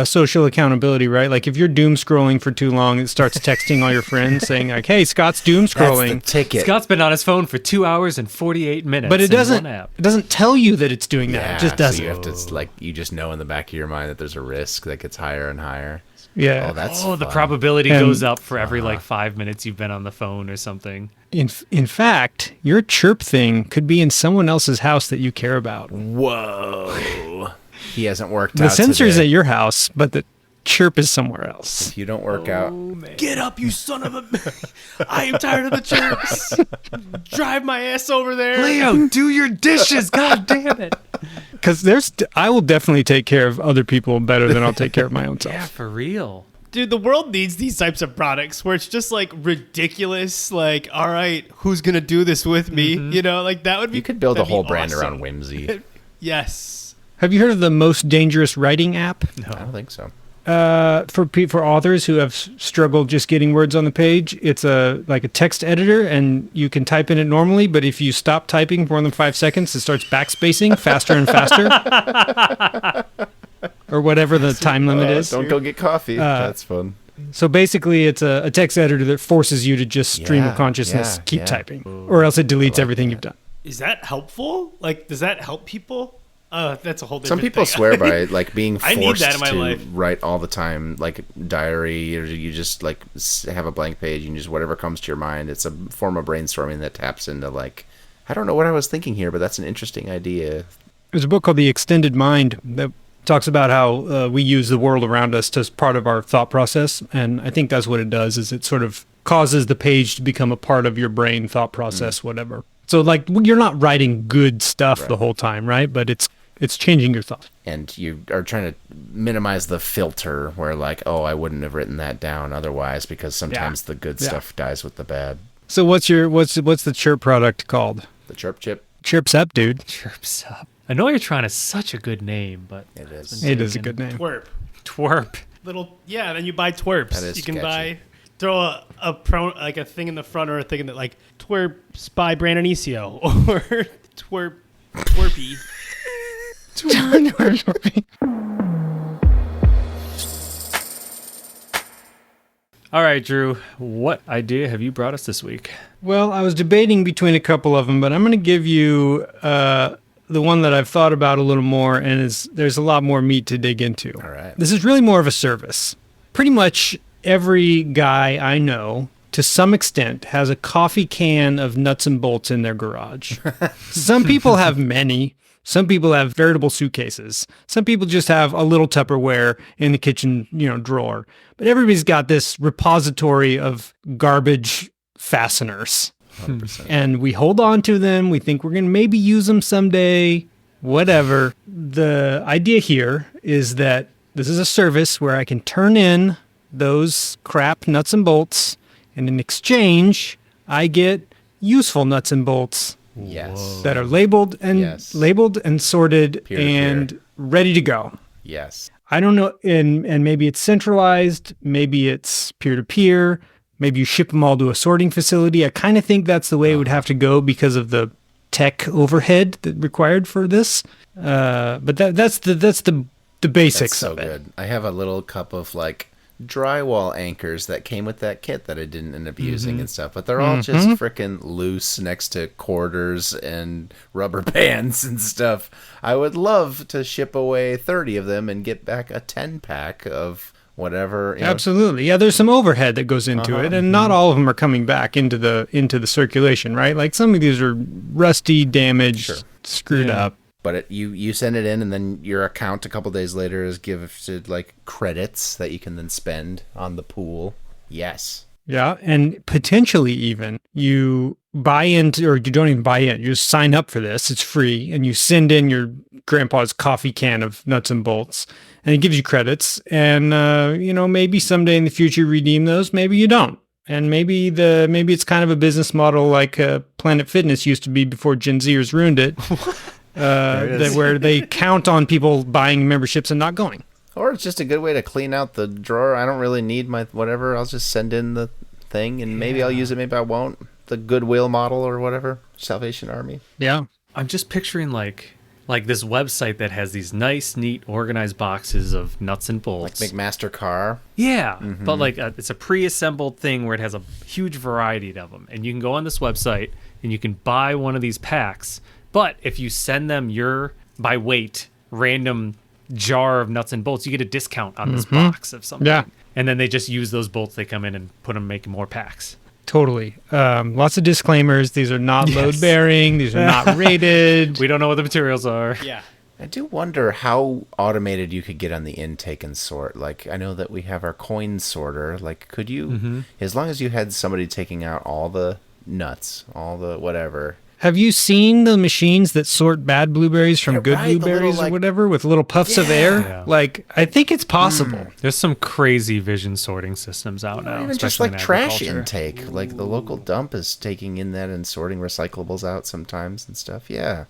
social accountability, right? Like if you're doom scrolling for too long, it starts texting all your friends saying like, "Hey, Scott's doom That's the scrolling," ticket. Scott's been on his phone for 2 hours and 48 minutes. but it in doesn't. one app. It doesn't tell you that it's doing that. Yeah, It just so does you it. have to it's like you just know in the back of your mind that there's a risk that gets higher and higher. Yeah. Oh, that's Oh, the fun. probability And- goes up for every like 5 minutes you've been on the phone or something. In fact, your chirp thing could be in someone else's house that you care about. Whoa. He hasn't worked The out sensor's today. at your house, but the chirp is somewhere else. If you don't work out, Get up, you son of a... I am tired of the chirps. Drive my ass over there. Leo, do your dishes. God damn it. Because I will definitely take care of other people better than I'll take care of my own self. Yeah, for real. Dude, the world needs these types of products where it's just like ridiculous. Like, all right, who's going to do this with me? You know, like that would be... you could build a that'd be whole brand awesome. around whimsy. Yes. Have you heard of the most dangerous writing app? I don't think so. For authors who have struggled just getting words on the page, it's like a text editor, and you can type in it normally. But if you stop typing for more than 5 seconds, it starts backspacing faster and faster, or whatever the time limit is. Don't go get coffee. That's fun. So basically, it's a text editor that forces you to just stream of Yeah, consciousness, yeah, keep yeah. typing, or else it deletes everything you've done. Is that helpful? Like, does that help people? That's a whole different Some people thing. swear by like being I need forced that in my to life. write all the time, like diary, or you just like have a blank page and just whatever comes to your mind. It's a form of brainstorming that taps into like, I don't know what I was thinking here, but that's an interesting idea. There's a book called The Extended Mind that talks about how we use the world around us as part of our thought process. And I think that's what it does, is it sort of causes the page to become a part of your brain thought process, whatever. So like you're not writing good stuff the whole time, right? But it's changing your thoughts. And you are trying to minimize the filter where like, oh, I wouldn't have written that down otherwise, because sometimes the good stuff dies with the bad. So what's the Chirp product called? The chirp chip. Chirps up, dude. Chirps up. Annoy-a-Tron is such a good name, but It is. It is a good name. Twerp. Twerp. Then you buy twerps. That is You can sketchy. throw like a thing in the front or a thing in the like twerps by Brandon Isio or twerpy. All right, Drew, what idea have you brought us this week? Well, I was debating between a couple of them, but I'm going to give you the one that I've thought about a little more, and there's a lot more meat to dig into. All right. This is really more of a service. Pretty much every guy I know, to some extent, has a coffee can of nuts and bolts in their garage. Some people have many. Some people have veritable suitcases. Some people just have a little Tupperware in the kitchen, drawer. But everybody's got this repository of garbage fasteners. 100%. And we hold on to them. We think we're going to maybe use them someday, whatever. The idea here is that this is a service where I can turn in those crap nuts and bolts, and in exchange, I get useful nuts and bolts Yes. that are labeled and sorted Peer-to-peer. and ready to go. Yes. I don't know, and maybe it's centralized, maybe it's peer-to-peer, maybe you ship them all to a sorting facility. I kind of think that's the way it would have to go because of the tech overhead that required for this. But that's the basics That's so of it. good. I have a little cup of like drywall anchors that came with that kit that I didn't end up using and stuff, but they're all just freaking loose next to quarters and rubber bands and stuff. I would love to ship away 30 of them and get back a 10-pack of whatever. Absolutely. Yeah, there's some overhead that goes into it, and not all of them are coming back into the circulation, right? Like some of these are rusty, damaged, screwed up. But you send it in, and then your account a couple days later is gifted like credits that you can then spend on the pool. Yes. Yeah, and potentially even you buy into, or you don't even buy in, you just sign up for this, it's free, and you send in your grandpa's coffee can of nuts and bolts, and it gives you credits, and maybe someday in the future you redeem those, maybe you don't. And maybe it's kind of a business model like Planet Fitness used to be before Gen Zers ruined it. Where they count on people buying memberships and not going. Or it's just a good way to clean out the drawer. I don't really need my whatever. I'll just send in the thing, and maybe I'll use it, maybe I won't. The Goodwill model or whatever. Salvation Army. Yeah. I'm just picturing like this website that has these nice, neat, organized boxes of nuts and bolts. Like McMaster Car. Yeah, but like it's a pre-assembled thing where it has a huge variety of them, and you can go on this website and you can buy one of these packs. But if you send them your by weight random jar of nuts and bolts, you get a discount on this box of something. Yeah. And then they just use those bolts. They come in and put them making more packs. Totally. Lots of disclaimers. These are not load bearing. These are not rated. We don't know what the materials are. Yeah. I do wonder how automated you could get on the intake and sort. Like, I know that we have our coin sorter. Like, could you, as long as you had somebody taking out all the nuts, all the whatever. Have you seen the machines that sort bad blueberries from good right, the blueberries little, or whatever with little puffs of air? Yeah. Like, I think it's possible. There's some crazy vision sorting systems out now. Even just especially like in trash agriculture. intake. Like, the local dump is taking in that and sorting recyclables out sometimes and stuff. Yeah.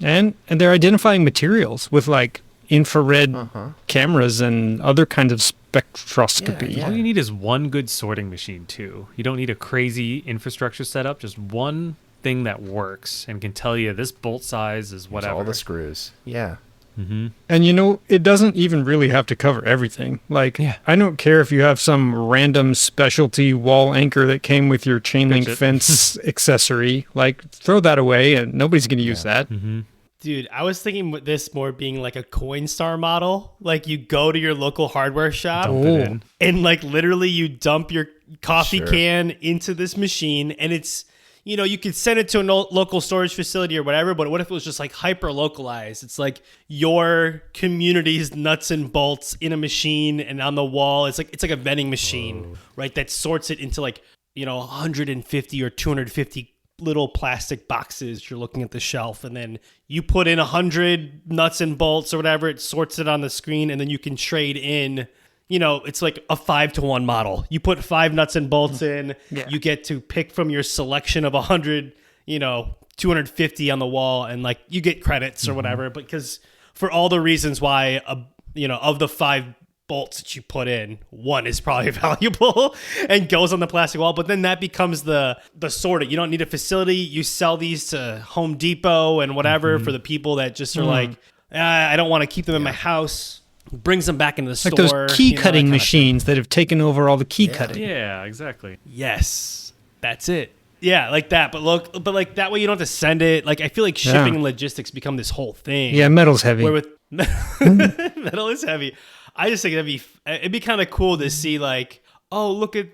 And they're identifying materials with like infrared cameras and other kinds of spectroscopy. Yeah. All you need is one good sorting machine, too. You don't need a crazy infrastructure setup, just one thing that works and can tell you this bolt size is whatever. All the screws. Yeah. And it doesn't even really have to cover everything. Like, Yeah. I don't care if you have some random specialty wall anchor that came with your chain link Pitch it. fence accessory. Like, throw that away and nobody's going to use that. Do Dude, I was thinking with this more being like a Coinstar model. Like you go to your local hardware shop Dump it in. and like literally you dump your coffee Sure. can into this machine and it's, you know, you could send it to a local storage facility or whatever, but what if it was just like hyper localized? It's like your community's nuts and bolts in a machine and on the wall. It's like a vending machine, right? That sorts it into like, you know, 150 or 250 little plastic boxes. You're looking at the shelf and then you put in 100 nuts and bolts or whatever. It sorts it on the screen and then you can trade in. You know, it's like a 5-to-1 model. You put 5 nuts and bolts in, you get to pick from your selection of 100, you know, 250 on the wall, and like you get credits or whatever. Because for all the reasons why, you know, of the 5 bolts that you put in, 1 is probably valuable and goes on the plastic wall. But then that becomes the sorting. You don't need a facility. You sell these to Home Depot and whatever for the people that just are like, I don't want to keep them in my house. Brings them back into the Like store. those key you know, cutting that kind of machines that have taken over all the key cutting. Yeah, exactly. Yes, that's it. Yeah, like that. But like that way you don't have to send it. Like I feel like shipping and logistics become this whole thing. Yeah, metal's heavy. Where with metal is heavy. I just think it'd be kind of cool to see like, oh, look at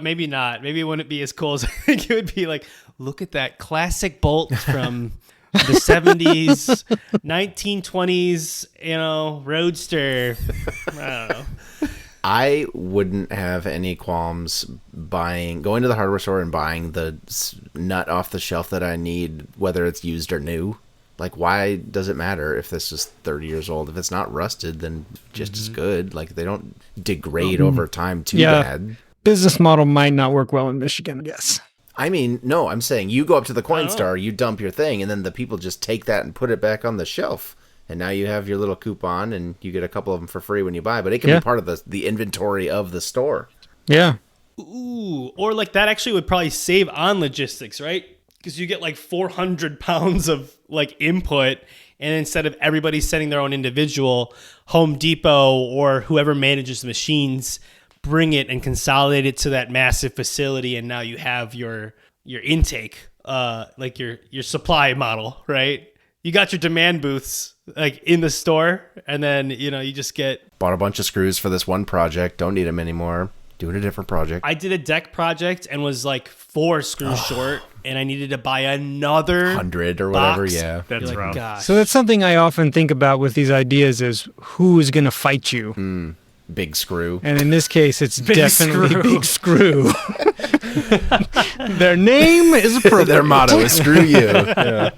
maybe not. Maybe it wouldn't be as cool as I think it would be. Like, look at that classic bolt from the 70s, 1920s, you know, Roadster. I don't know. I wouldn't have any qualms going to the hardware store and buying the nut off the shelf that I need, whether it's used or new. Like, why does it matter if this is 30 years old? If it's not rusted, then just as good. Like, they don't degrade over time too bad. Business model might not work well in Michigan, yes. I mean, no, I'm saying you go up to the Coinstar, you dump your thing, and then the people just take that and put it back on the shelf. And now you have your little coupon, and you get a couple of them for free when you buy. But it can be part of the inventory of the store. Yeah. Ooh, or like that actually would probably save on logistics, right? Because you get like 400 pounds of like input, and instead of everybody sending their own individual, Home Depot or whoever manages the machines bring it and consolidate it to that massive facility, and now you have your intake, like your supply model, right? You got your demand booths like in the store, and then you know you just bought a bunch of screws for this one project. Don't need them anymore. Doing a different project. I did a deck project and was like 4 screws short, and I needed to buy another 100 or whatever. box. Yeah, That's You're like, rough. gosh. So that's something I often think about with these ideas is who is going to fight you? big screw. And in this case, it's definitely Screw. Big Screw. Their name is appropriate. Their motto is "Screw you." Yeah.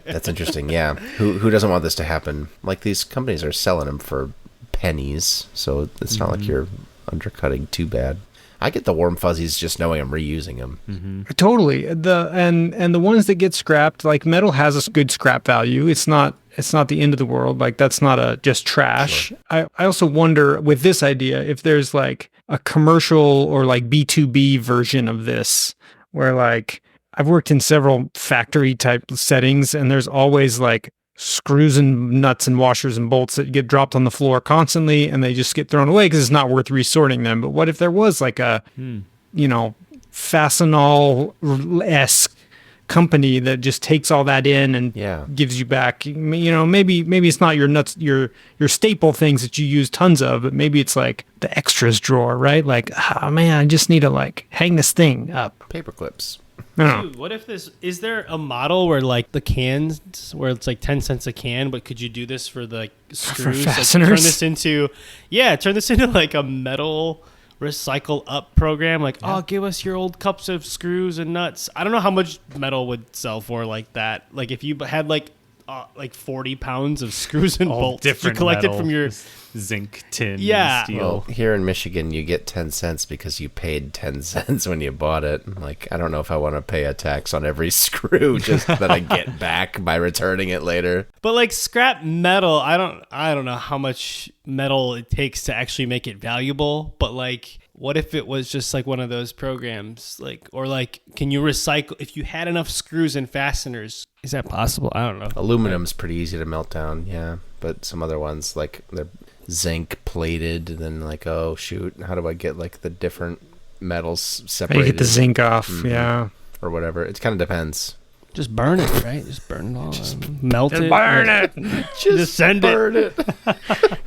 That's interesting. Yeah, who doesn't want this to happen? Like these companies are selling them for pennies, so it's not like you're undercutting too bad. I get the warm fuzzies just knowing I'm reusing them. Totally. The ones that get scrapped, like metal has a good scrap value. It's not the end of the world. Like that's not just trash. Sure. I also wonder with this idea if there's like a commercial or like B2B version of this where like I've worked in several factory type settings and there's always like screws and nuts and washers and bolts that get dropped on the floor constantly and they just get thrown away because it's not worth resorting them. But what if there was like a, you know, Fastenal-esque company that just takes all that in and gives you back, you know, maybe it's not your nuts, your staple things that you use tons of, but maybe it's like the extras drawer, right? Like, oh man, I just need to like hang this thing up. Paper clips. Dude, what if is there a model where like the cans where it's like 10 cents a can, but could you do this for the screws? Like, fasteners? turn this into like a metal recycle up program. Like, oh, give us your old cups of screws and nuts. I don't know how much metal would sell for like that. Like if you had like 40 pounds of screws and All bolts different you collected metal, from your zinc, tin, Yeah. steel. Well, here in Michigan, you get 10 cents because you paid 10 cents when you bought it. Like, I don't know if I want to pay a tax on every screw just that I get back by returning it later. But like scrap metal, I don't know how much metal it takes to actually make it valuable, but like what if it was just like one of those programs, like, or like, can you recycle if you had enough screws and fasteners? Is that possible? I don't know. Aluminum's pretty easy to melt down, yeah. But some other ones, like, they're zinc plated, and then like, oh shoot, how do I get like the different metals How do separated? you get the zinc off? Yeah. Or whatever. It kind of depends. Just burn it, right? Just burn it all. Melt it. Burn it. Just send burn it.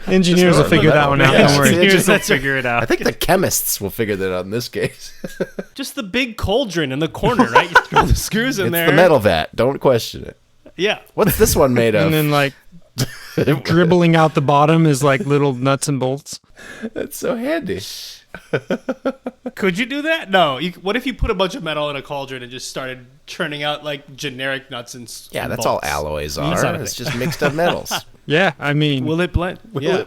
Engineers will figure that one out. Yeah. Don't worry. Engineers will figure it out. I think the chemists will figure that out in this case. Just the big cauldron in the corner, right? You throw the screws in It's there. the metal vat. Don't question it. Yeah. What's this one made of? And then like dribbling out the bottom is like little nuts and bolts. That's so handy. Could you do that? No. What if you put a bunch of metal in a cauldron and just started churning out like generic nuts and Yeah, and that's all bolts? alloys That's not are. a It's thing. just mixed up metals. Yeah, I mean, Will it blend? Yeah.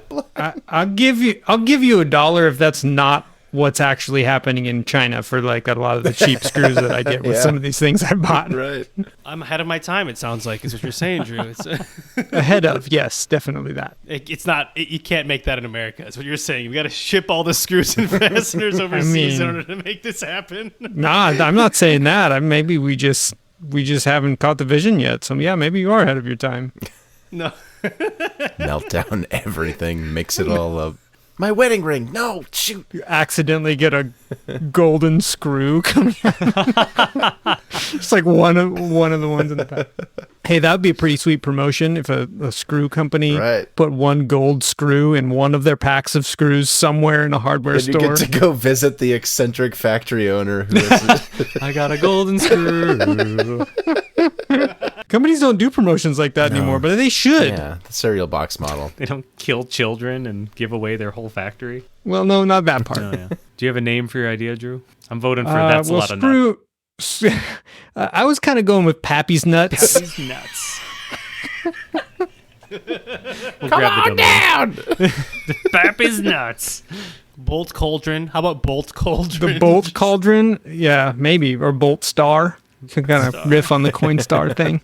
I'll give you $1 if that's not what's actually happening in China for like a lot of the cheap screws that I get with Yeah. some of these things I bought. Right. I'm ahead of my time. It sounds like is what you're saying, Drew. It's Ahead of, yes, definitely that. it's not. You can't make that in America. That's what you're saying. We got to ship all the screws and fasteners overseas in order to make this happen. Nah, I'm not saying that. Maybe we just haven't caught the vision yet. So yeah, maybe you are ahead of your time. No. Melt down everything, mix it all up. My wedding ring. No, shoot. You accidentally get a golden screw coming out. It's like one of the ones in the pack. Hey, that would be a pretty sweet promotion if a screw company Right. put one gold screw in one of their packs of screws somewhere in a hardware And you store. get to go visit the eccentric factory owner who is I got a golden screw. Companies don't do promotions like that anymore, but they should. yeah, the cereal box model. They don't kill children and give away their whole factory. Well, no, not that part. Oh, yeah. Do you have a name for your idea, Drew? I'm voting for that's a lot of nuts. screw. I was kind of going with Pappy's nuts. These nuts. We'll Come grab the on domain. down. Pappy's nuts. Bolt cauldron. How about bolt cauldron? The Bolt Cauldron, yeah, maybe, or Bolt Star. Can kind of riff on the Coinstar thing.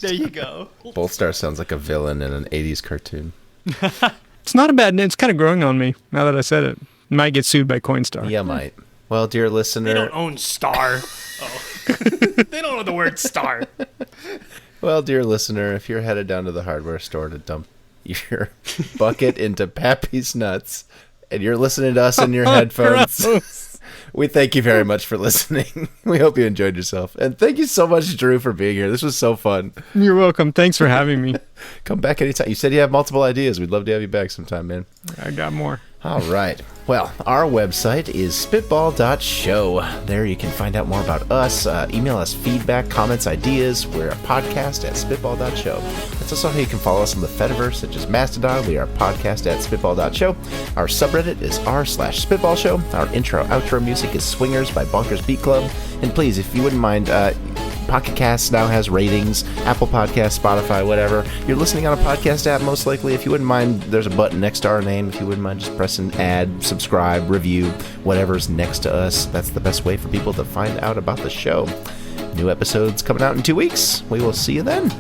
There you go. Boltstar sounds like a villain in an 80s cartoon. It's not a bad name. It's kind of growing on me now that I said it. Might get sued by Coinstar. Yeah, might. Well, dear They listener, don't own Star. Oh. They don't own the word Star. if you're headed down to the hardware store to dump your bucket into Pappy's nuts, and you're listening to us in your headphones, Gross. we thank you very much for listening. We hope you enjoyed yourself. And thank you so much, Drew, for being here. This was so fun. You're welcome. Thanks for having me. Come back anytime. You said you have multiple ideas. We'd love to have you back sometime, man. I got more. All right. Well, our website is spitball.show. There you can find out more about us. Email us feedback, comments, ideas. We're a podcast at spitball.show. That's also how you can follow us on the Fediverse, such as Mastodon. We are a podcast at spitball.show. Our subreddit is r/spitballshow. Our intro-outro music is Swingers by Bonkers Beat Club. And please, if you wouldn't mind, Pocket Casts now has ratings, Apple Podcasts, Spotify, whatever. You're listening on a podcast app, most likely. If you wouldn't mind, there's a button next to our name. If you wouldn't mind just pressing add, subscribe, review, whatever's next to us. That's the best way for people to find out about the show. New episodes coming out in 2 weeks. We will see you then.